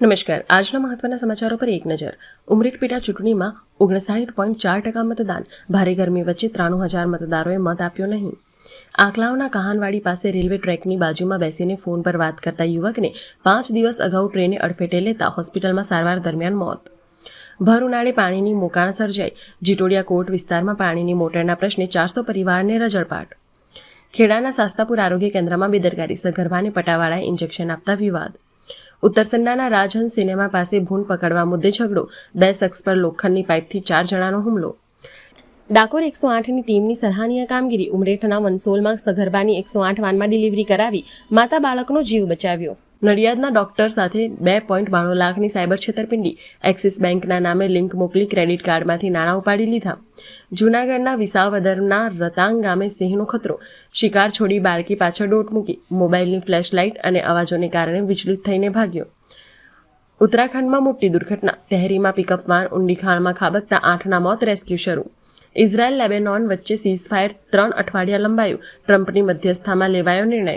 નમસ્કાર. આજના મહત્વના સમાચારો પર એક નજર. ઉમરેઠ પેટા ચૂંટણીમાં 59.4% મતદાન. ભારે ગરમી વચ્ચે 93,000 મતદારોએ મત આપ્યો નહીં. આંકલાવના કહાનવાડી પાસે રેલવે ટ્રેકની બાજુમાં બેસીને ફોન પર વાત કરતા યુવકને 5 દિવસ અગાઉ ટ્રેને અડફેટે લેતા હોસ્પિટલમાં સારવાર દરમિયાન મોત. ભર ઉનાળે પાણીની મોકાણ સર્જાઈ. જીટોડિયા કોટ વિસ્તારમાં પાણીની મોટરના પ્રશ્ને 400 પરિવારને રજળપાટ. ખેડાના શાસ્તાપુર આરોગ્ય કેન્દ્રમાં બેદરકારી. સગર્ભાને પટાવાળાએ ઇન્જેક્શન આપતા વિવાદ. ઉત્તરસંડાના રાજહંસ સિનેમા પાસે ભૂંડ પકડવા મુદ્દે ઝઘડો. 2 શખ્સ પર લોખંડની પાઇપથી 4 જણાનો હુમલો. ડાકોર 108ની ટીમની સરાહનીય કામગીરી. ઉમરેઠના વંસોલમાં સગર્ભાની 108 વાનમાં ડિલિવરી કરાવી માતા બાળકનો જીવ બચાવ્યો. નડિયાદના ડોક્ટર સાથે 2.92 લાખની સાયબર છેતરપિંડી. એક્સિસ બેંકના નામે લિંક મોકલી ક્રેડિટ કાર્ડમાંથી નાણાં ઉપાડી લીધા. જૂનાગઢના વિસાવદરના રતાંગ ગામે સિંહનો ખતરો. શિકાર છોડી બાળકી પાછળ દોટ મૂકી. મોબાઈલની ફ્લેશલાઇટ અને અવાજોને કારણે વિચલિત થઈને ભાગ્યો. ઉત્તરાખંડમાં મોટી દુર્ઘટના. તેહરીમાં પિકઅપ વાન ઊંડી ખાણમાં ખાબકતા 8ના મોત. રેસ્ક્યુ શરૂ. ઇઝરાયલ લેબેનોન વચ્ચે સીઝફાયર 3 અઠવાડિયા લંબાયું. ટ્રમ્પની મધ્યસ્થતામાં લેવાયો નિર્ણય.